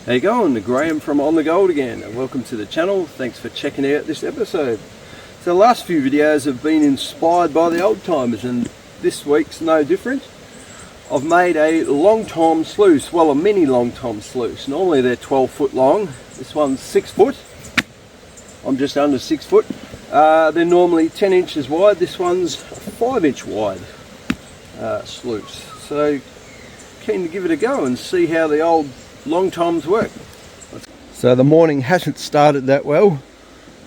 How you going? Graham from On The Gold again, and welcome to the channel. Thanks for checking out this episode. So the last few videos have been inspired by the old timers, and this week's no different. I've made a Long Tom Sluice, well, a mini Long Tom Sluice. Normally they're 12 foot long. This one's 6 foot. I'm just under 6 foot. They're normally 10 inches wide. This one's 5 inch wide sluice. So keen to give it a go and see how the old Long Toms work. So the morning hasn't started that well.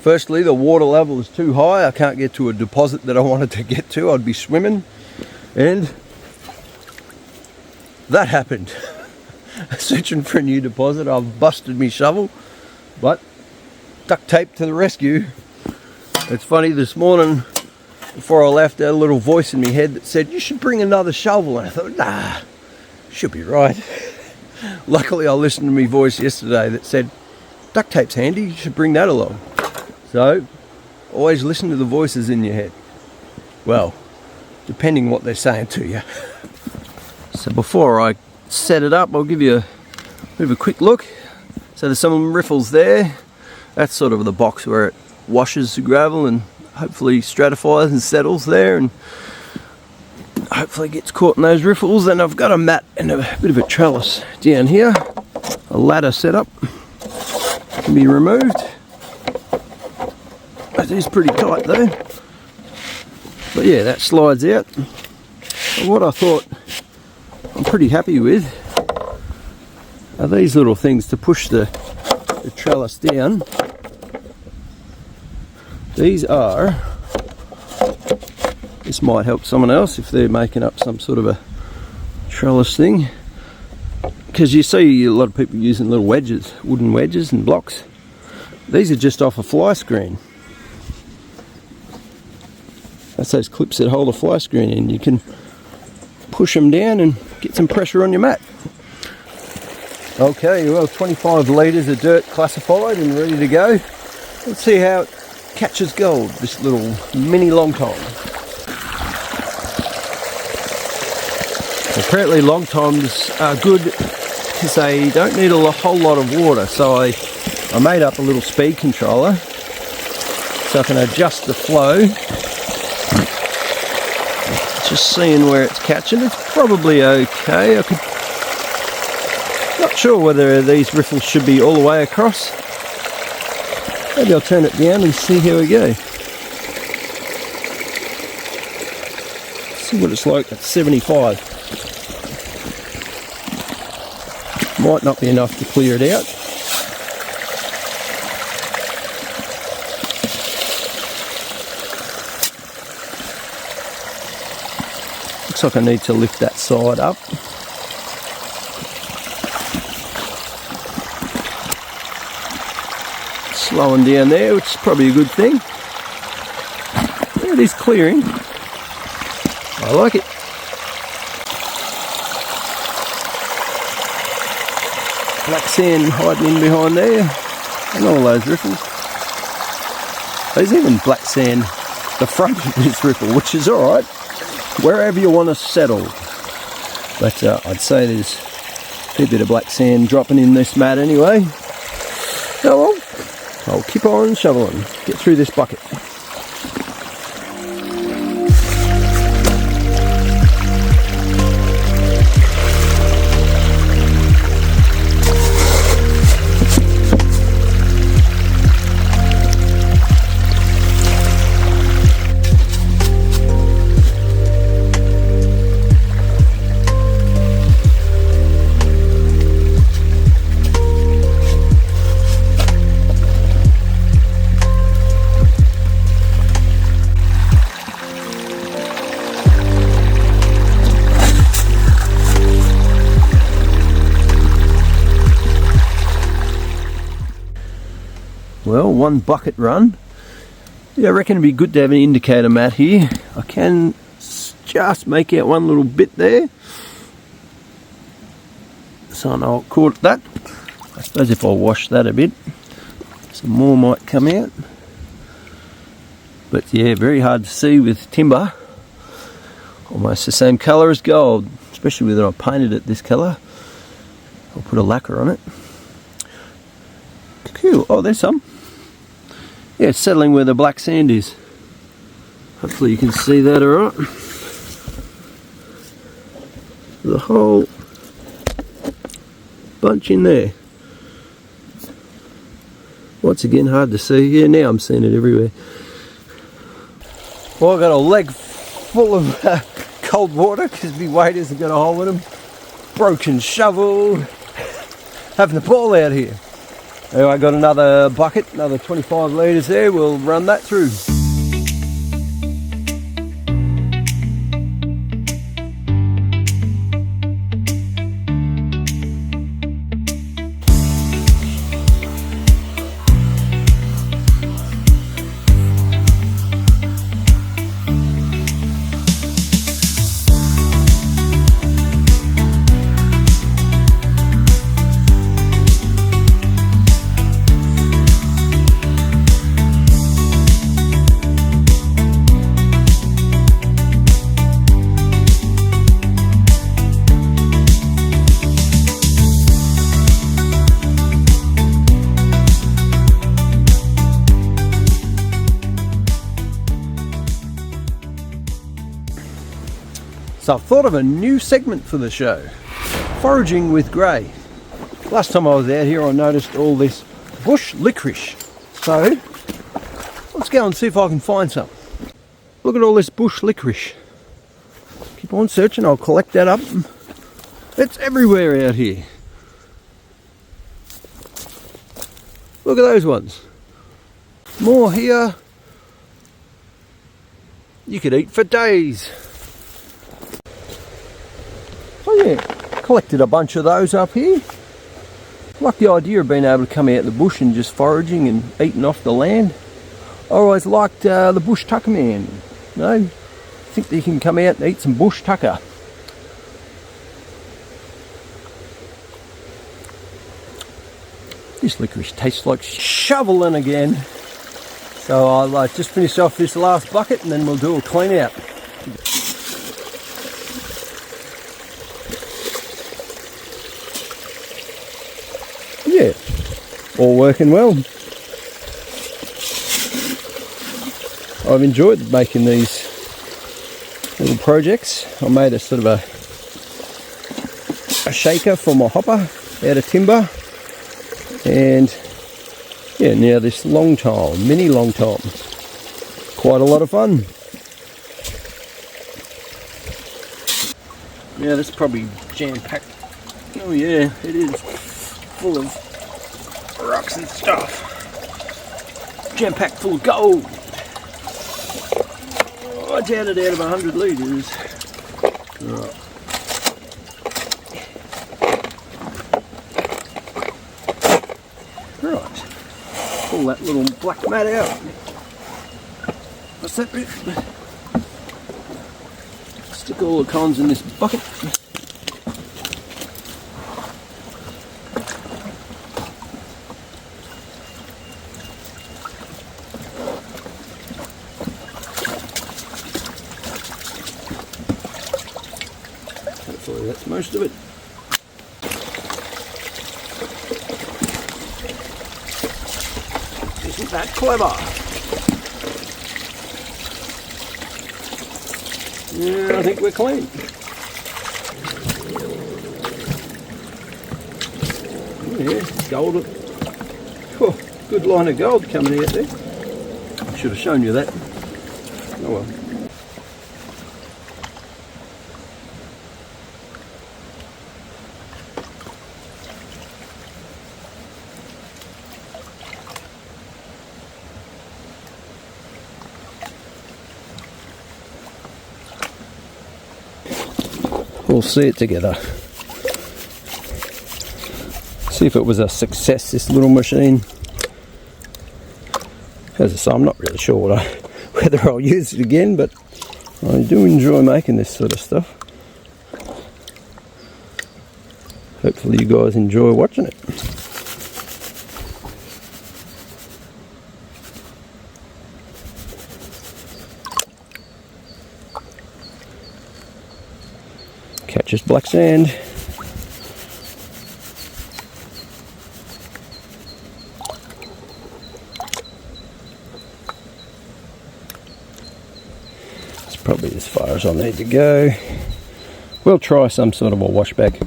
Firstly, the water level is too high. I can't get to a deposit that I wanted to get to. I'd be swimming, and that happened. Searching for a new deposit. I've busted me shovel, but duct tape to the rescue. It's funny, this morning before I left, I had a little voice in my head that said, you should bring another shovel, and I thought, nah, should be right. Luckily I listened to my voice yesterday that said, duct tape's handy, you should bring that along. So always listen to the voices in your head. Well, depending what they're saying to you. So before I set it up, I'll give you a bit of a quick look. So there's some riffles there. That's sort of the box where it washes the gravel and hopefully stratifies and settles there, and hopefully gets caught in those riffles. And I've got a mat and a bit of a trellis down here. A ladder setup can be removed. It is pretty tight though. But yeah, that slides out. And what I thought I'm pretty happy with are these little things to push the trellis down. These are, this might help someone else if they're making up some sort of a trellis thing, because you see a lot of people using little wedges, wooden wedges and blocks. These are just off a fly screen. That's those clips that hold a fly screen in. You can push them down and get some pressure on your mat. Okay, well, 25 litres of dirt classified and ready to go. Let's see how it catches gold, this little mini Long Tom. Apparently Long Toms are good because they don't need a whole lot of water, so I made up a little speed controller so I can adjust the flow. Just seeing where it's catching. It's probably okay. Not sure whether these riffles should be all the way across. Maybe I'll turn it down and see how we go. See what it's like at 75. Might not be enough to clear it out. Looks like I need to lift that side up. Slowing down there, which is probably a good thing. There it is, clearing. I like it. Black sand hiding in behind there, and all those riffles. There's even black sand the front of this riffle, which is alright, wherever you want to settle. But I'd say there's a fair bit of black sand dropping in this mat anyway. Oh well, I'll keep on shoveling, get through this bucket. Well, one bucket run. Yeah, I reckon it'd be good to have an indicator mat here. I can just make out one little bit there, so I know I'll caught that. I suppose if I wash that a bit, some more might come out. But yeah, very hard to see with timber. Almost the same colour as gold, especially when I painted it this colour. I'll put a lacquer on it. Phew, oh, there's some. Yeah, it's settling where the black sand is. Hopefully you can see that alright. There's a whole bunch in there. Once again, hard to see. Yeah, now I'm seeing it everywhere. Well, I've got a leg full of cold water because my waders have got a hole in them. Broken shovel. Having the ball out here. Anyway, I got another bucket, another 25 litres there. We'll run that through. So I've thought of a new segment for the show. Foraging with Gray. Last time I was out here I noticed all this bush licorice. So let's go and see if I can find some. Look at all this bush licorice. Keep on searching, I'll collect that up. It's everywhere out here. Look at those ones. More here. You could eat for days. Oh yeah, collected a bunch of those up here. Like the idea of being able to come out the bush and just foraging and eating off the land. I always liked the bush tucker man. You know, think that you can come out and eat some bush tucker. This licorice tastes like shoveling again. So I'll just finish off this last bucket and then we'll do a clean out. Yeah, all working well. I've enjoyed making these little projects. I made a sort of a shaker for my hopper out of timber, and yeah, now this Long Tom, mini Long Tom. Quite a lot of fun. Yeah, that's probably jam-packed. Oh yeah, it is full of rocks and stuff. Jam-packed full of gold. Oh, I doubt it out of 100 litres. Right. Right. Pull that little black mat out. What's that bit? Stick all the cons in this bucket. Hopefully that's most of it. Isn't that clever? Yeah, I think we're clean. Yeah, gold. Oh, good line of gold coming out there. I should have shown you that. Oh well. We'll see it together. See if it was a success, this little machine. As I say, I'm not really sure whether I'll use it again, but I do enjoy making this sort of stuff. Hopefully you guys enjoy watching it. Catches black sand. probably as far as I need to go. We'll try some sort of a washback.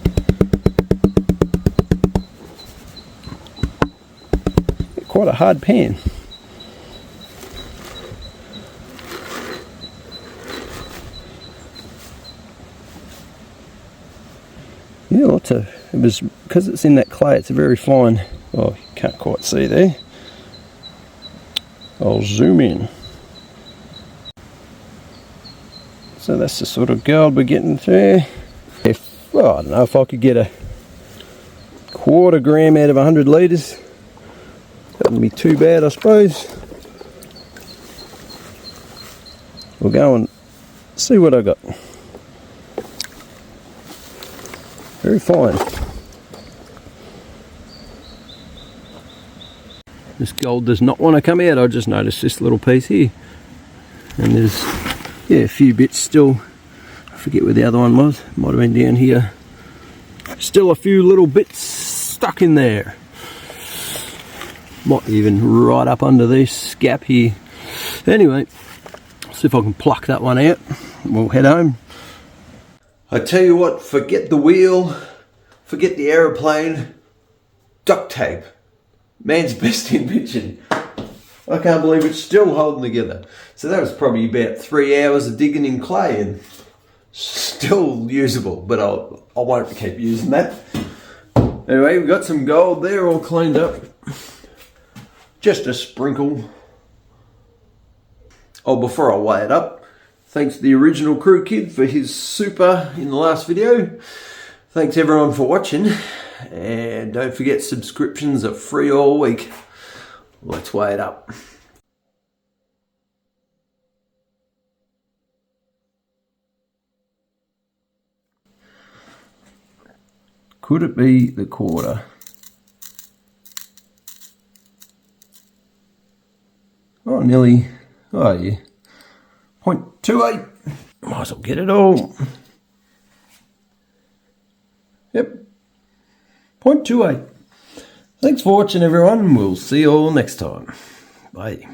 Quite a hard pan. Yeah, lots of, it was, because it's in that clay, it's a very fine, oh, you can't quite see there. I'll zoom in. So that's the sort of gold we're getting there. If, well, I don't know if I could get a 1/4 gram out of 100 litres. That wouldn't be too bad, I suppose. We'll go and see what I got. Very fine. This gold does not want to come out. I just noticed this little piece here. And there's, yeah, a few bits still. I forget where the other one was. Might have been down here. Still a few little bits stuck in there. Might even right up under this gap here. Anyway, see if I can pluck that one out. We'll head home. I tell you what, forget the wheel, forget the aeroplane, duct tape. Man's best invention. I can't believe it's still holding together. So that was probably about 3 hours of digging in clay and still usable, but I won't keep using that. Anyway, we've got some gold there all cleaned up. Just a sprinkle. Oh, before I weigh it up, thanks to the original crew kid for his super in the last video. Thanks everyone for watching. And don't forget, subscriptions are free all week. Let's weigh it up. Could it be the 1/4? Oh, nearly. Oh, yeah. 0.28. Might as well get it all. Yep. 0.28. Thanks for watching, everyone. We'll see you all next time. Bye.